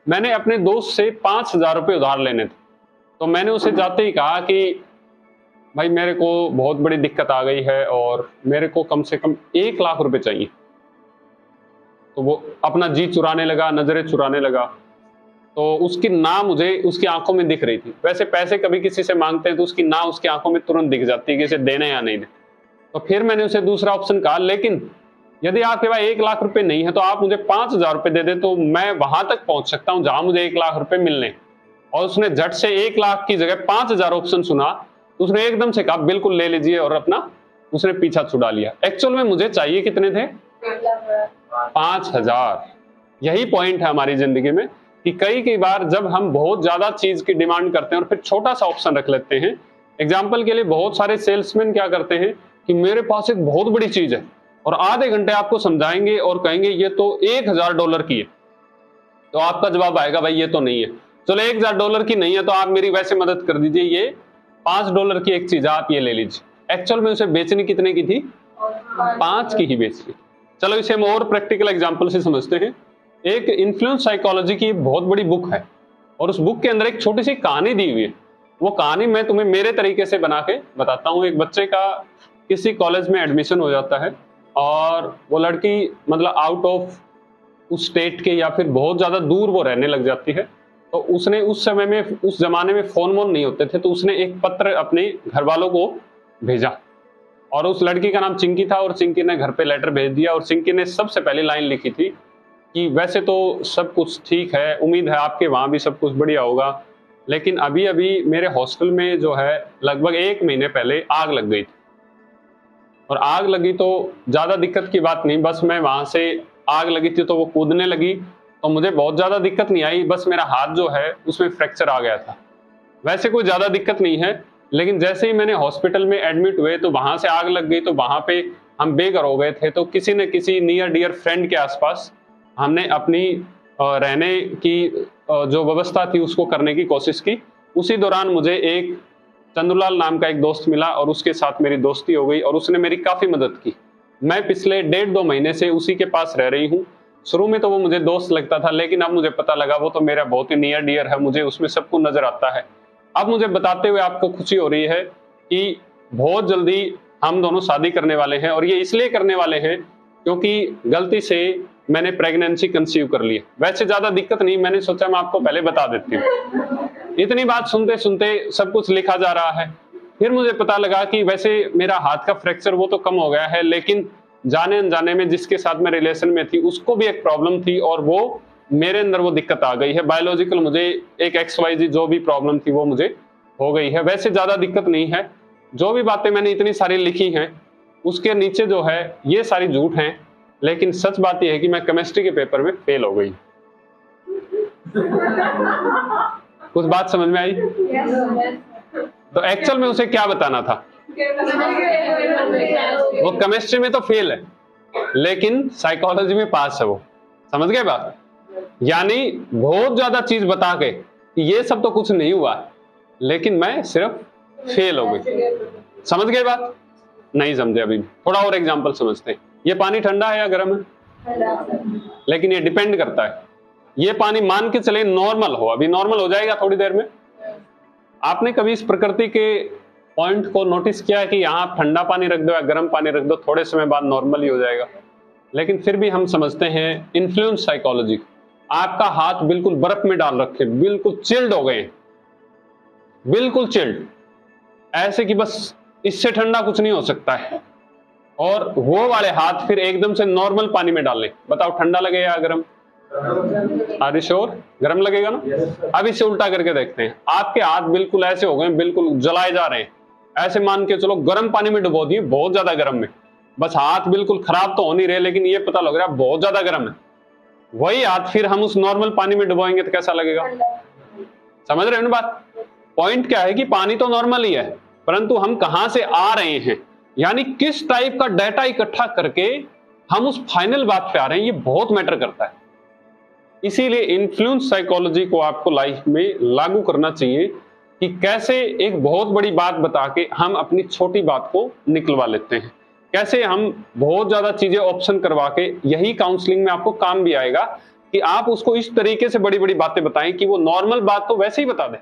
मैंने अपने दोस्त से 5,000 रुपये उधार लेने थे। तो मैंने उसे जाते ही कहा कि भाई मेरे को बहुत बड़ी दिक्कत आ गई है और मेरे को कम से कम 1,00,000 रुपए चाहिए। तो वो अपना जी चुराने लगा, नजरें चुराने लगा। तो उसकी ना मुझे उसकी आंखों में दिख रही थी। वैसे पैसे कभी किसी से मांगते हैं तो उसकी ना उसकी आंखों में तुरंत दिख जाती है कि इसे देने या नहीं देने। तो फिर मैंने उसे दूसरा ऑप्शन कहा, लेकिन यदि आपके पास 1,00,000 रुपए नहीं है तो आप मुझे 5,000 रुपए दे दे, तो मैं वहां तक पहुंच सकता हूं जहां मुझे 1,00,000 रुपए मिलने। और उसने झट से 1,00,000 की जगह 5,000 ऑप्शन सुना। उसने एकदम से कहा बिल्कुल ले लीजिए, और अपना उसने पीछा छुड़ा लिया। एक्चुअल में मुझे चाहिए कितने थे? 5,000। यही पॉइंट है हमारी जिंदगी में कि कई बार जब हम बहुत ज्यादा चीज की डिमांड करते हैं और फिर छोटा सा ऑप्शन रख लेते हैं। एग्जाम्पल के लिए बहुत सारे सेल्समैन क्या करते हैं कि मेरे पास एक बहुत बड़ी चीज है, और आधे घंटे आपको समझाएंगे और कहेंगे ये तो $1,000 की है। तो आपका जवाब आएगा भाई ये तो नहीं है। चलो $1,000 की नहीं है तो आप मेरी वैसे मदद कर दीजिए, ये $5 की एक चीज आप ये ले लीजिए। एक्चुअल में उसे बेचनी कितने की थी? 5 की ही बेचनी। चलो इसे हम और प्रैक्टिकल एग्जांपल से समझते हैं। एक इन्फ्लुएंस साइकोलॉजी की बहुत बड़ी बुक है, और उस बुक के अंदर एक छोटी सी कहानी दी हुई है। वो कहानी मैं तुम्हें मेरे तरीके से बना के बताता हूँ। एक बच्चे का किसी कॉलेज में एडमिशन हो जाता है, और वो लड़की मतलब आउट ऑफ उस स्टेट के या फिर बहुत ज्यादा दूर वो रहने लग जाती है। तो उसने उस समय में, उस जमाने में फोन वोन नहीं होते थे, तो उसने एक पत्र अपने घर वालों को भेजा। और उस लड़की का नाम चिंकी था, और चिंकी ने घर पे लेटर भेज दिया। और चिंकी ने सबसे पहली लाइन लिखी थी कि वैसे तो सब कुछ ठीक है, उम्मीद है आपके वहां भी सब कुछ बढ़िया होगा, लेकिन अभी अभी मेरे हॉस्टल में जो है लगभग 1 महीने पहले आग लग गई थी। और आग लगी तो ज्यादा दिक्कत की बात नहीं, बस मैं वहां से, आग लगी थी तो वो कूदने लगी, तो मुझे बहुत ज्यादा दिक्कत नहीं आई, बस मेरा हाथ जो है उसमें फ्रैक्चर आ गया था। वैसे कोई ज्यादा दिक्कत नहीं है, लेकिन जैसे ही मैंने हॉस्पिटल में एडमिट हुए तो वहां से आग लग गई। तो वहां पे हम बेघर हो गए थे। तो किसी न किसी नियर डियर फ्रेंड के आसपास हमने अपनी रहने की जो व्यवस्था थी उसको करने की कोशिश की। उसी दौरान मुझे एक चंदूलाल नाम का एक दोस्त मिला, और उसके साथ मेरी दोस्ती हो गई, और उसने मेरी काफी मदद की। मैं पिछले 1.5-2 महीने से उसी के पास रह रही हूँ। शुरू में तो वो मुझे दोस्त लगता था, लेकिन अब मुझे पता लगा वो तो मेरा बहुत ही नियर डियर है, मुझे उसमें सब कुछ नजर आता है। अब मुझे बताते हुए आपको खुशी हो रही है कि बहुत जल्दी हम दोनों शादी करने वाले हैं, और ये इसलिए करने वाले हैं क्योंकि गलती से मैंने प्रेगनेंसी कंसीव कर ली। वैसे ज्यादा दिक्कत नहीं, मैंने सोचा मैं आपको पहले बता देती हूँ। इतनी बात सुनते सुनते सब कुछ लिखा जा रहा है। फिर मुझे पता लगा कि वैसे मेरा हाथ का फ्रैक्चर वो तो कम हो गया है, लेकिन जाने अनजाने में जिसके साथ मैं रिलेशन में थी उसको भी एक प्रॉब्लम थी, और वो मेरे अंदर वो दिक्कत आ गई है। बायोलॉजिकल मुझे एक XYZ जो भी प्रॉब्लम थी वो मुझे हो गई है। वैसे ज्यादा दिक्कत नहीं है। जो भी बातें मैंने इतनी सारी लिखी हैं उसके नीचे जो है ये सारी झूठ हैं, लेकिन सच बात यह है कि मैं केमिस्ट्री के पेपर में फेल हो गई। कुछ बात समझ में आई? तो एक्चुअल में उसे क्या बताना था? वो केमिस्ट्री में तो फेल है, लेकिन साइकोलॉजी में पास है। वो समझ गए बात? यानी बहुत ज्यादा चीज बता के ये सब तो कुछ नहीं हुआ, लेकिन मैं सिर्फ फेल हो गई। समझ गए बात? नहीं समझे अभी? थोड़ा और एग्जांपल समझते हैं। ये पानी ठंडा है या गर्म है? लेकिन ये डिपेंड करता है। ये पानी मान के चले नॉर्मल हो, अभी नॉर्मल हो जाएगा थोड़ी देर में। आपने कभी इस प्रकृति के पॉइंट को नोटिस किया कि यहाँ ठंडा पानी रख दो या गर्म पानी रख दो, थोड़े समय बाद नॉर्मल ही हो जाएगा? लेकिन फिर भी हम समझते हैं इन्फ्लुएंस साइकोलॉजी। आपका हाथ बिल्कुल बर्फ में डाल रखे, बिल्कुल चिल्ड हो गए, बिल्कुल चिल्ड, ऐसे कि बस इससे ठंडा कुछ नहीं हो सकता है, और वो वाले हाथ फिर एकदम से नॉर्मल पानी में डालें। बताओ ठंडा लगेगा या गर्म? Are you sure? गर्म लगेगा ना? अब इसे उल्टा करके देखते हैं। आपके हाथ बिल्कुल ऐसे हो गए, बिल्कुल जलाए जा रहे हैं। ऐसे मान के चलो गर्म पानी में डुबो दिए, बहुत ज्यादा गर्म में, बस हाथ बिल्कुल खराब तो हो नहीं रहे, लेकिन ये पता लग रहा है बहुत ज्यादा गर्म है। वही हाथ फिर हम उस नॉर्मल पानी में डुबोएंगे तो कैसा लगेगा? समझ रहे हो ना बात? पॉइंट क्या है कि पानी तो नॉर्मल ही है, परंतु हम कहां से आ रहे हैं, यानी किस टाइप का डाटा इकट्ठा करके हम उस फाइनल बात पे आ रहे हैं, ये बहुत मैटर करता है। इसीलिए इन्फ्लुएंस साइकोलॉजी को आपको लाइफ में लागू करना चाहिए कि कैसे एक बहुत बड़ी बात बता के हम अपनी छोटी बात को निकलवा लेते हैं, कैसे हम बहुत ज्यादा चीजें ऑप्शन करवा के, यही काउंसलिंग में आपको काम भी आएगा कि आप उसको इस तरीके से बड़ी बड़ी बातें बताएं कि वो नॉर्मल बात तो वैसे ही बता दें,